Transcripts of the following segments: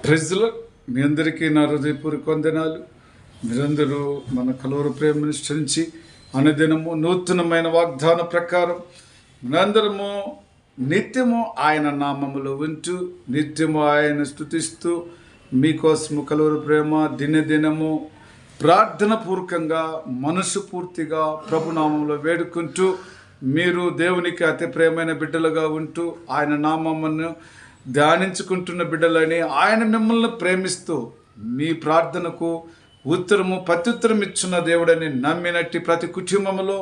ప్రెజ్లో మీ అందరికీ నా హృదయపూర్వక వందనాలు. మీరందరూ మన కలువరి ప్రేమ మినిస్టర్ నుంచి అనుదినము నూతనమైన వాగ్దాన ప్రకారం మనందరము నిత్యము ఆయన నామములో ఉంటూ నిత్యము ఆయన స్తుతిస్తూ మీకోసము కలువరి ప్రేమ దినదినము ప్రార్థన పూర్వకంగా మనసు పూర్తిగా ప్రభునామంలో వేడుకుంటూ మీరు దేవునికి అతి ప్రేమైన బిడ్డలుగా ఉంటూ ఆయన నామమును ధ్యానించుకుంటున్న బిడ్డలని ఆయన మిమ్మల్ని ప్రేమిస్తూ మీ ప్రార్థనకు ఉత్తరము ప్రత్యుత్తరం ఇచ్చిన దేవుడని నమ్మినట్టి ప్రతి కుటుంబంలో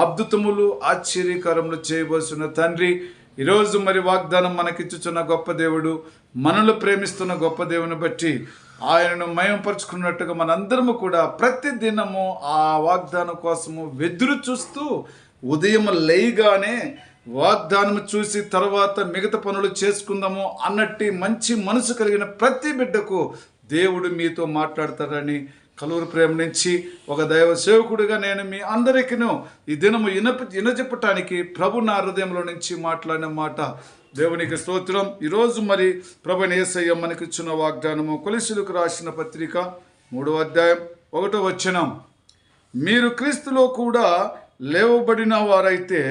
అద్భుతములు ఆశ్చర్యకరములు చేయవలసిన తండ్రి, ఈరోజు మరి వాగ్దానం మనకిచ్చుచున్న గొప్ప దేవుడు, మనల్ని ప్రేమిస్తున్న గొప్ప దేవుని బట్టి ఆయనను మయంపరుచుకున్నట్టుగా మనందరము కూడా ప్రతి దినము ఆ వాగ్దానం కోసము వెదురు చూస్తూ ఉదయం లేయగానే వాగ్దానం చూసి తర్వాత మిగతా పనులు చేసుకుందాము అన్నట్టు మంచి మనసు కలిగిన ప్రతి బిడ్డకు దేవుడు మీతో మాట్లాడతారని కలువరి ప్రేమ నుంచి ఒక దైవ సేవకుడిగా నేను మీ అందరికీ ఈ దినము వినచెప్పటానికి ప్రభు నా హృదయంలో నుంచి మాట్లాడిన మాట దేవునికి స్తోత్రం. ఈరోజు మరి ప్రభుని యేసయ్య మనకి ఇచ్చిన వాగ్దానము కొలస్సీయులకు రాసిన పత్రిక 3వ అధ్యాయం 1వ వచనం. మీరు క్రీస్తులో కూడా లేవబడిన వారైతే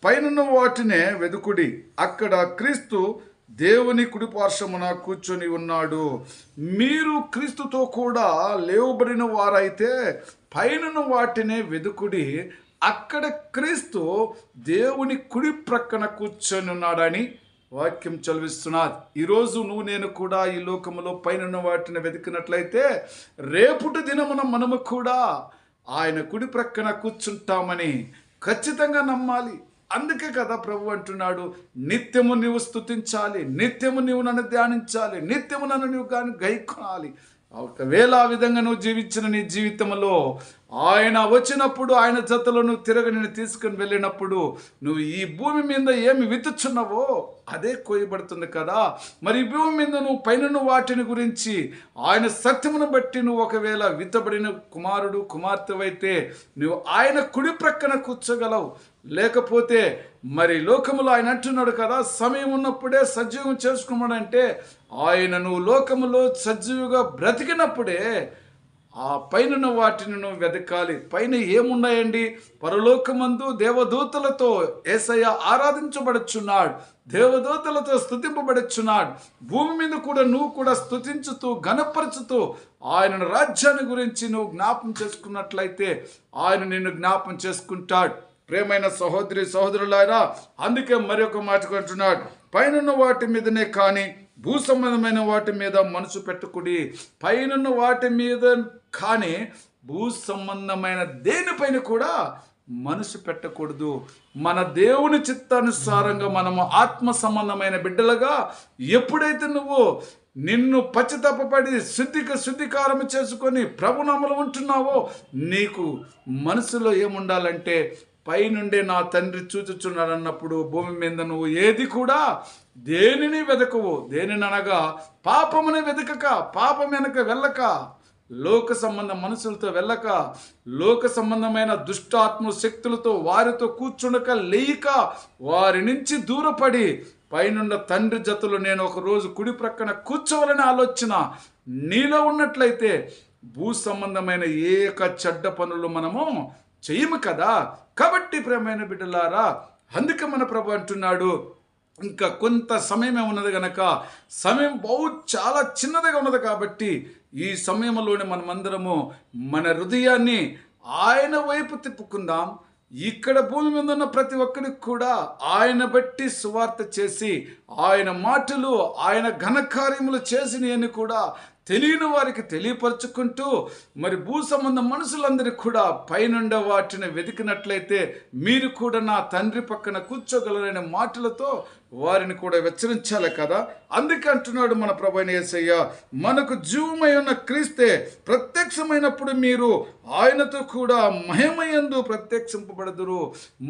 పైనున్న వాటినే వెదుకుడి, అక్కడ క్రీస్తు దేవుని కుడి పార్శ్వమున కూర్చొని ఉన్నాడు. మీరు క్రీస్తుతో కూడా లేవబడిన వారైతే పైనున్న వాటినే వెదుకుడి, అక్కడ క్రీస్తు దేవుని కుడి ప్రక్కన కూర్చొని ఉన్నాడని వాక్యం చదివిస్తున్నారు. ఈరోజు నువ్వు నేను కూడా ఈ లోకములో పైనున్న వాటిని వెతికినట్లయితే రేపుటి దినమున మనము కూడా ఆయన కుడి ప్రక్కన కూర్చుంటామని ఖచ్చితంగా నమ్మాలి. అందుకే కదా ప్రభు అంటున్నాడు, నిత్యము నీవు స్తుతించాలి, నిత్యము నీవు నన్ను ధ్యానించాలి, నిత్యము నన్ను నీవు కానీ గైకొనాలి. ఒకవేళ ఆ విధంగా నువ్వు జీవించిన నీ జీవితంలో ఆయన వచ్చినప్పుడు ఆయన జతలో నువ్వు నేను తీసుకుని వెళ్ళినప్పుడు నువ్వు ఈ భూమి మీద ఏమి విత్తుచున్నావో అదే కోయబడుతుంది కదా. మరి ఈ భూమి మీద నువ్వు పైన వాటిని గురించి ఆయన సత్యమును బట్టి నువ్వు ఒకవేళ విత్తబడిన కుమారుడు కుమార్తెవైతే నువ్వు ఆయన కుడి ప్రక్కన కూర్చోగలవు. లేకపోతే మరి లోకములో ఆయన అంటున్నాడు కదా, సమయం ఉన్నప్పుడే సజీవం చేసుకోమనంటే ఆయన నువ్వు లోకములో సజీవుగా బ్రతికినప్పుడే ఆ పైన వాటిని నువ్వు వెతకాలి. పైన ఏమున్నాయండి? పరలోకమందు దేవదూతలతో యేసయ్య ఆరాధించబడుచున్నాడు, దేవదూతలతో స్తుతింపబడుచున్నాడు. భూమి మీద కూడా నువ్వు కూడా స్తుతించుతూ ఘనపరచుతూ ఆయన రాజ్యాన్ని గురించి నువ్వు జ్ఞాపం చేసుకున్నట్లయితే ఆయన నిన్ను జ్ఞాపం చేసుకుంటాడు. ప్రేమైన సహోదరి సహోదరులారా, అందుకే మరి ఒక మాట అంటున్నాడు, పైన వాటి మీదనే కానీ భూ సంబంధమైన వాటి మీద మనసు పెట్టుకుడి. పైన వాటి మీద కానీ భూ సంబంధమైన దేనిపైన కూడా మనసు పెట్టకూడదు. మన దేవుని చిత్తానుసారంగా మనము ఆత్మ సంబంధమైన బిడ్డలుగా ఎప్పుడైతే నువ్వు నిన్ను పశ్చాత్తాపపడి శుద్ధికారం చేసుకొని ప్రభునామములో ఉంటున్నావో నీకు మనసులో ఏముండాలంటే పైనుండే నా తండ్రి చూచుచున్నాడు అన్నప్పుడు భూమి మీద నువ్వు ఏది కూడా దేనిని వెతకవు. దేనిని అనగా పాపముని వెతకక, పాపం వెనక వెళ్ళక, లోక సంబంధ మనుషులతో వెళ్ళక, లోక సంబంధమైన దుష్టాత్మ శక్తులతో వారితో కూర్చుండక లేయక, వారి నుంచి దూరపడి పైనున్న తండ్రి జతలో నేను ఒకరోజు కుడి ప్రక్కన కూర్చోవాలని ఆలోచన నీలో ఉన్నట్లయితే భూ సంబంధమైన చెడ్డ పనులు మనము చెయ్యము కదా. కాబట్టి ప్రియమైన బిడ్డలారా, అందుకే మన ప్రభు అంటున్నాడు, ఇంకా కొంత సమయమే ఉన్నది గనక, సమయం చాలా చిన్నదిగా ఉన్నది కాబట్టి ఈ సమయంలోనే మనమందరము మన హృదయాన్ని ఆయన వైపు తిప్పుకుందాం. ఇక్కడ భూమి మీద ఉన్న ప్రతి ఒక్కరికి కూడా ఆయన బట్టి సువార్త చేసి ఆయన మాటలు ఆయన ఘనకార్యములు చేసినవని కూడా తెలియని వారికి తెలియపరుచుకుంటూ మరి భూ సంబంధ మనుషులందరికీ కూడా పైనుండే వాటిని వెతికినట్లయితే మీరు కూడా నా తండ్రి పక్కన కూర్చోగలరనే మాటలతో వారిని కూడా హెచ్చరించాలి కదా. అందుకే అంటున్నాడు మన ప్రభువైన యేసయ్య, మనకు జీవమై ఉన్న క్రీస్తే ప్రత్యక్షమైనప్పుడు మీరు ఆయనతో కూడా మహిమయందు ప్రత్యక్షింపబడదురు.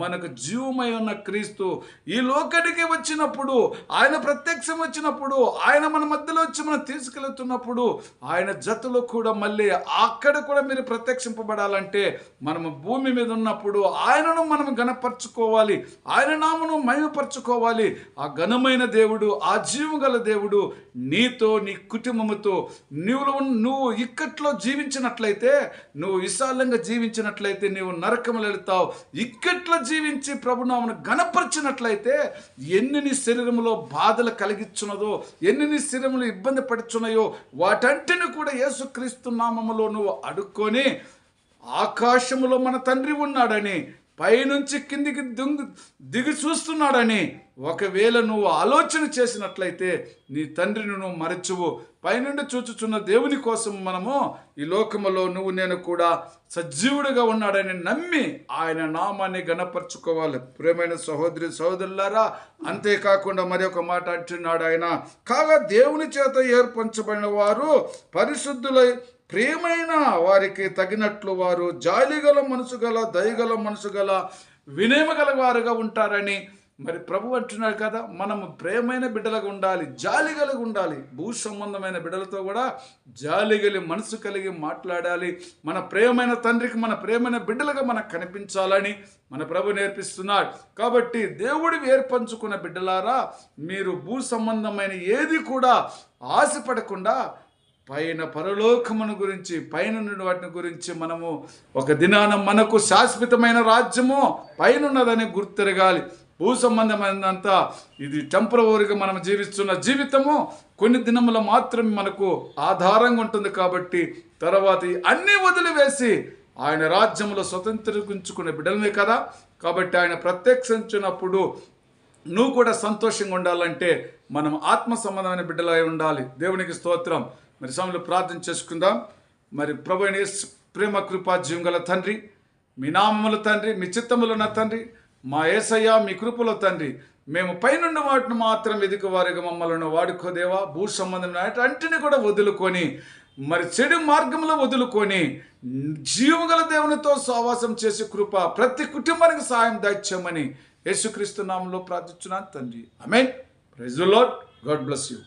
మనకు జీవమై ఉన్న క్రీస్తు ఈ లోకానికి వచ్చినప్పుడు, ఆయన ప్రత్యక్షం వచ్చినప్పుడు, ఆయన మన మధ్యలో వచ్చి మనం తీసుకెళ్తున్నప్పుడు ఆయన జతలో కూడా మళ్ళీ అక్కడ కూడా మీరు ప్రత్యక్షింపబడాలంటే మనము భూమి మీద ఉన్నప్పుడు ఆయనను మనం గణపరచుకోవాలి, ఆయన నామను మహిమపరచుకోవాలి. ఆ ఘనమైన దేవుడు, ఆ జీవం గల దేవుడు నీతో, నీ కుటుంబముతో నువ్వు ఇక్కట్లో జీవించినట్లయితే, నువ్వు విశాలంగా జీవించినట్లయితే నీవు నరకములు వెళతావు. ఇక్కట్లో జీవించి ప్రభునామను ఘనపరిచినట్లయితే ఎన్ని నీ శరీరంలో బాధలు కలిగించున్నదో, ఎన్ని నీ శరీరంలో ఇబ్బంది పడుచున్నాయో వాటంటిని కూడా యేసుక్రీస్తు నామములో నువ్వు అడుక్కొని ఆకాశములో మన తండ్రి ఉన్నాడని, పైనుంచి కిందికి దిగి చూస్తున్నాడని ఒకవేళ నువ్వు ఆలోచన చేసినట్లయితే నీ తండ్రిని నువ్వు మరచువు. పైనుండి చూచుచున్న దేవుని కోసం మనము ఈ లోకములో నువ్వు నేను కూడా సజీవుడిగా ఉన్నాడని నమ్మి ఆయన నామాన్ని గణపరచుకోవాలి. ప్రియమైన సహోదరి సహోదరులారా, అంతేకాకుండా మరి ఒక మాట అంటున్నాడు ఆయన, కాగా దేవుని చేత ఏర్పరచబడిన వారు పరిశుద్ధులై ప్రియమైన వారికి తగినట్లు వారు జాలిగల మనసు గల, దయగల మనసు గల, వినయమగల వారుగా ఉంటారని మరి ప్రభు అంటున్నాడు కదా. మనము ప్రేమైన బిడ్డలుగా ఉండాలి, జాలి కలిగి ఉండాలి. భూ సంబంధమైన బిడ్డలతో కూడా జాలి కలిగి మనసు కలిగి మాట్లాడాలి. మన ప్రేమైన తండ్రికి మన ప్రేమైన బిడ్డలుగా మనకు కనిపించాలని మన ప్రభు నేర్పిస్తున్నాడు. కాబట్టి దేవుడు ఏర్పంచుకున్న బిడ్డలారా, మీరు భూ సంబంధమైన ఏది కూడా ఆశపడకుండా పైన పరలోకమును గురించి, పైన వాటిని గురించి మనము ఒక దినాన మనకు శాశ్వతమైన రాజ్యము పైన ఉన్నదని గుర్తెరగాలి. భూ సంబంధమైనంతా ఇది టెంపరవరీగా మనం జీవిస్తున్న జీవితము కొన్ని దినములు మాత్రమే మనకు ఆధారంగా ఉంటుంది. కాబట్టి తర్వాత అన్నీ వదిలివేసి ఆయన రాజ్యంలో స్వతంత్రించుకునే బిడ్డలమే కదా. కాబట్టి ఆయన ప్రత్యక్షించినప్పుడు నువ్వు కూడా సంతోషంగా ఉండాలంటే మనం ఆత్మ సంబంధమైన బిడ్డలై ఉండాలి. దేవునికి స్తోత్రం. మరి సమయంలో ప్రార్థన చేసుకుందాం. మరి ప్రభువైన యేసు ప్రేమ కృపా జీవం గల తండ్రి, మీ నామముల తండ్రి, మీ చిత్తములు నా తండ్రి, మా యేసయ్య మీ కృపలో తండ్రి, మేము పైనున్న వాటిని మాత్రం వెదికి వారిగా మమ్మల్ని వాడుకోదేవా. భూ సంబంధమైన అంటిని కూడా వదులుకొని, మరి చెడు మార్గంలో వదులుకొని జీవగల దేవునితో సహవాసం చేసే కృప ప్రతి కుటుంబానికి సహాయం దయచేయమని యేసుక్రీస్తు నామములో ప్రార్థిస్తున్నాను తండ్రి. ఆమేన్. Praise the lord. God bless you.